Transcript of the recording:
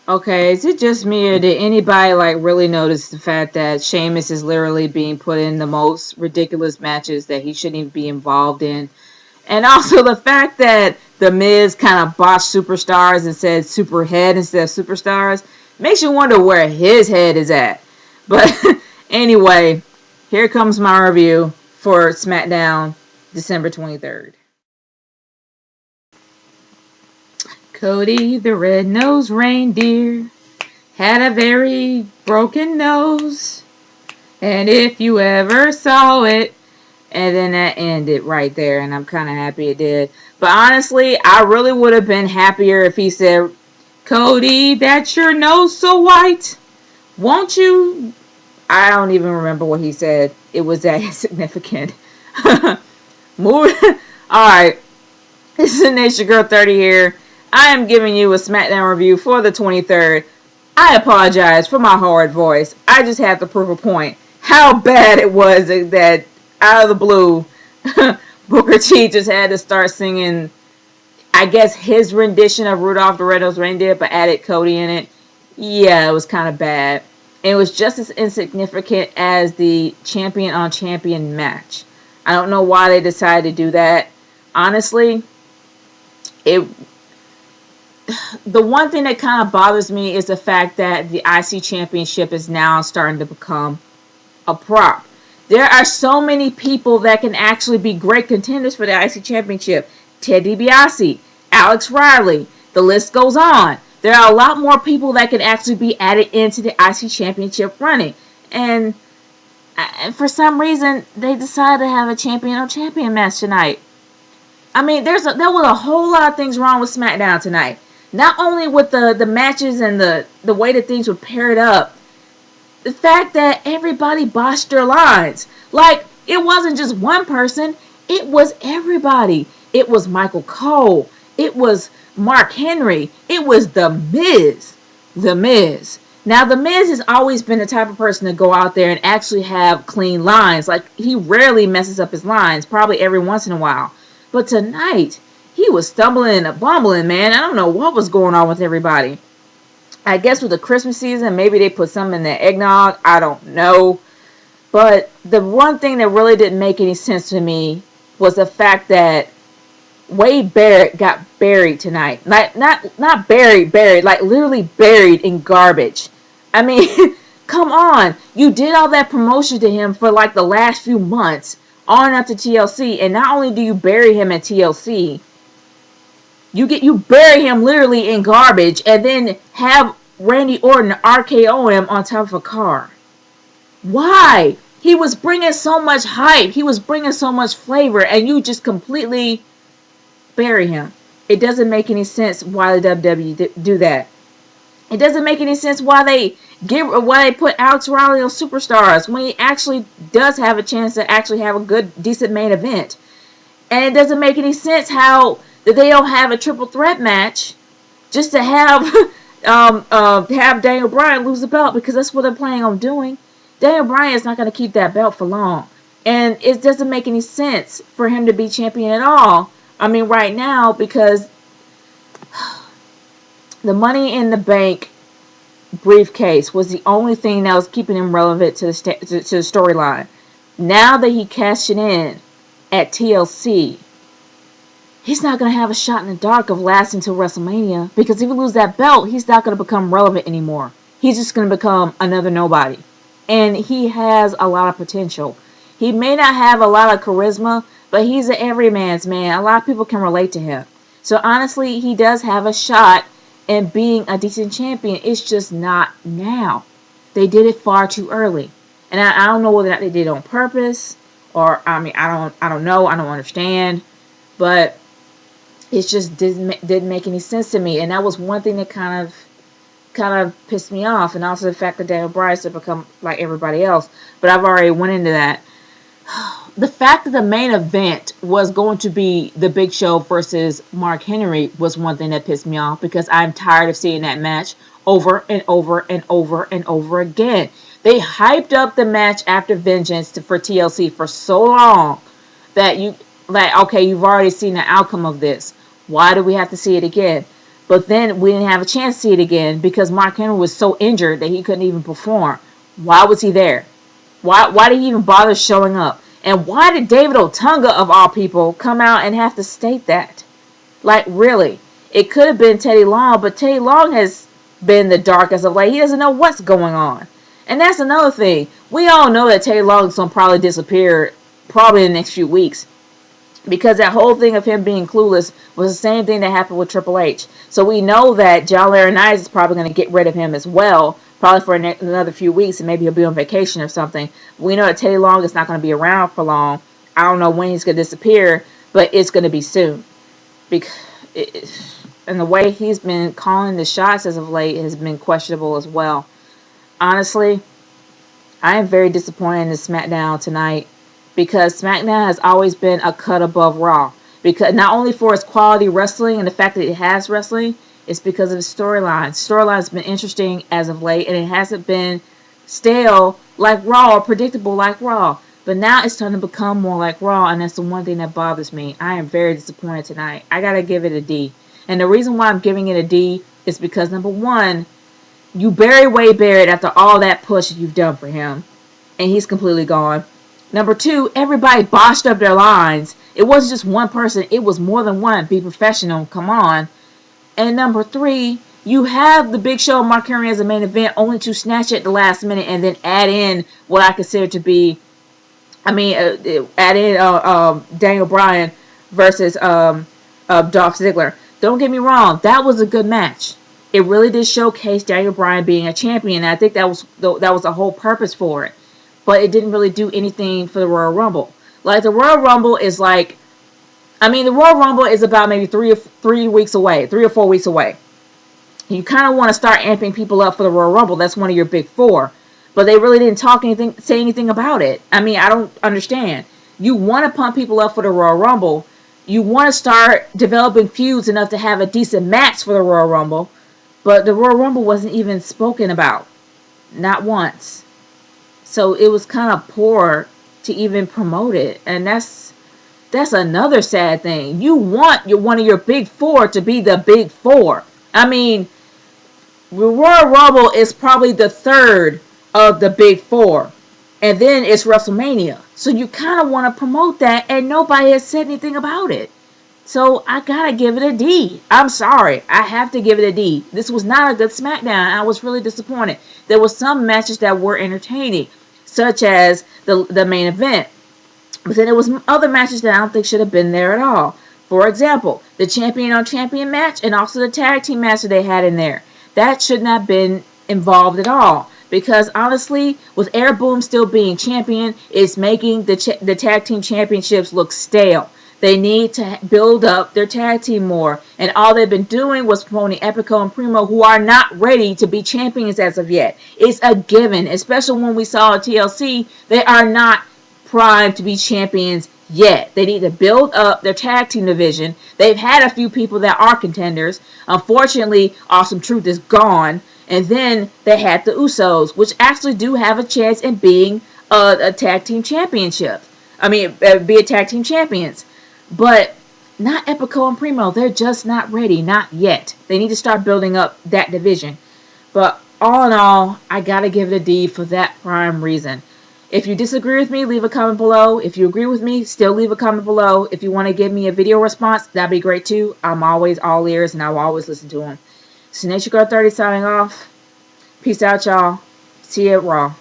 Okay, is it just me or did anybody like really notice the fact that Sheamus is literally being put in the most ridiculous matches that he shouldn't even be involved in? And also the fact that The Miz kind of botched superstars and said superhead instead of superstars makes you wonder where his head is at. But anyway, here comes my review for SmackDown December 23rd. Cody the red-nosed reindeer had a very broken nose. And if you ever saw it, and then that ended right there, and I'm kind of happy it did. But honestly, I really would have been happier if he said, Cody, that's your nose so white. Won't you? I don't even remember what he said. It was that insignificant. Moving. Alright, this is Nation Girl 30 here. I am giving you a SmackDown review for the 23rd. I apologize for my hard voice. I just have to prove a point. How bad it was that out of the blue, Booker T just had to start singing, I guess, his rendition of Rudolph the Red-Nosed Reindeer, but added Cody in it. Yeah, it was kind of bad. It was just as insignificant as the champion on champion match. I don't know why they decided to do that. Honestly, it the one thing that kind of bothers me is the fact that the IC championship is now starting to become a prop. There are so many people that can actually be great contenders for the IC championship. Ted DiBiase, Alex Riley, the list goes on. There are a lot more people that can actually be added into the IC championship running. And for some reason, they decided to have a champion on champion match tonight. I mean, there was a whole lot of things wrong with SmackDown tonight. Not only with the matches and the way that things were paired up, the fact that everybody botched their lines. Like, it wasn't just one person, it was everybody. It was Michael Cole. It was Mark Henry. It was The Miz. The Miz. Now, The Miz has always been the type of person to go out there and actually have clean lines. Like, he rarely messes up his lines, probably every once in a while. But tonight, he was stumbling and bumbling, man. I don't know what was going on with everybody. I guess with the Christmas season, maybe they put some in the eggnog. I don't know. But the one thing that really didn't make any sense to me was the fact that Wade Barrett got buried tonight. Not buried, like literally buried in garbage. I mean, come on. You did all that promotion to him for like the last few months on up to TLC, and not only do you bury him at TLC, you bury him literally in garbage and then have Randy Orton RKO him on top of a car. Why? He was bringing so much hype. He was bringing so much flavor, and you just completely bury him. It doesn't make any sense why the WWE do that. It doesn't make any sense why they put Alex Riley on Superstars when he actually does have a chance to actually have a good, decent main event. And it doesn't make any sense how that they don't have a triple threat match just to have Daniel Bryan lose the belt, because that's what they're planning on doing. Daniel Bryan is not going to keep that belt for long. And it doesn't make any sense for him to be champion at all. I mean, right now, because the Money in the Bank briefcase was the only thing that was keeping him relevant to the storyline. Now that he cashed it in at TLC, he's not going to have a shot in the dark of lasting till WrestleMania, because if he loses that belt, he's not going to become relevant anymore. He's just going to become another nobody. And he has a lot of potential. He may not have a lot of charisma, but he's an everyman's man. A lot of people can relate to him. So honestly, he does have a shot in being a decent champion. It's just not now. They did it far too early. And I don't know whether or not they did it on purpose, or I don't know. I don't understand. But it just didn't make any sense to me. And that was one thing that kind of pissed me off. And also the fact that Daniel Bryan had become like everybody else. But I've already went into that. The fact that the main event was going to be The Big Show versus Mark Henry was one thing that pissed me off, because I'm tired of seeing that match over and over and over and over again. They hyped up the match after Vengeance for TLC for so long that okay, you've already seen the outcome of this. Why do we have to see it again? But then we didn't have a chance to see it again because Mark Henry was so injured that he couldn't even perform. Why was he there? Why did he even bother showing up? And why did David Otunga, of all people, come out and have to state that? Like, really? It could have been Teddy Long, but Teddy Long has been the darkest of late. He doesn't know what's going on. And that's another thing. We all know that Teddy Long is going to probably disappear probably in the next few weeks. Because that whole thing of him being clueless was the same thing that happened with Triple H. So we know that John Laurinaitis is probably going to get rid of him as well, probably for another few weeks, and maybe he'll be on vacation or something. We know that Teddy Long is not going to be around for long. I don't know when he's going to disappear, but it's going to be soon. And the way he's been calling the shots as of late has been questionable as well. Honestly, I am very disappointed in this SmackDown tonight. Because SmackDown has always been a cut above Raw. Because not only for its quality wrestling and the fact that it has wrestling, it's because of its storyline. Storyline has been interesting as of late, and it hasn't been stale like Raw or predictable like Raw. But now it's starting to become more like Raw, and that's the one thing that bothers me. I am very disappointed tonight. I gotta give it a D. And the reason why I'm giving it a D is because, number one, you bury Wade Barrett after all that push you've done for him, and he's completely gone. Number two, everybody botched up their lines. It wasn't just one person. It was more than one. Be professional. Come on. And number three, you have the Big Show Mark Henry as a main event only to snatch it at the last minute and then add in what I consider to be, add in Daniel Bryan versus Dolph Ziggler. Don't get me wrong. That was a good match. It really did showcase Daniel Bryan being a champion. And I think that was the whole purpose for it. But it didn't really do anything for the Royal Rumble. Like, the Royal Rumble is the Royal Rumble is about maybe 3 or 4 weeks away. You kind of want to start amping people up for the Royal Rumble. That's one of your big four. But they really didn't say anything about it. I don't understand. You want to pump people up for the Royal Rumble. You want to start developing feuds enough to have a decent match for the Royal Rumble. But the Royal Rumble wasn't even spoken about. Not once. So it was kind of poor to even promote it. And that's another sad thing. You want one of your big four to be the big four. The Royal Rumble is probably the third of the big four. And then it's WrestleMania. So you kind of want to promote that, and nobody has said anything about it. So I gotta give it a D. I'm sorry. I have to give it a D. This was not a good SmackDown. I was really disappointed. There were some matches that were entertaining, such as the main event. But then there was other matches that I don't think should have been there at all. For example, the champion on champion match and also the tag team match that they had in there. That should not have been involved at all. Because honestly, with Air Boom still being champion, it's making the tag team championships look stale. They need to build up their tag team more. And all they've been doing was promoting Epico and Primo, who are not ready to be champions as of yet. It's a given, especially when we saw at TLC, they are not primed to be champions yet. They need to build up their tag team division. They've had a few people that are contenders. Unfortunately, Awesome Truth is gone. And then they had the Usos, which actually do have a chance in being a tag team championship. Be a tag team champions. But not Epico and Primo. They're just not ready. Not yet. They need to start building up that division. But all in all, I gotta give it a D for that prime reason. If you disagree with me, leave a comment below. If you agree with me, still leave a comment below. If you want to give me a video response, that'd be great too. I'm always all ears and I will always listen to them. So Nature Girl 30 signing off. Peace out, y'all. See you at Raw.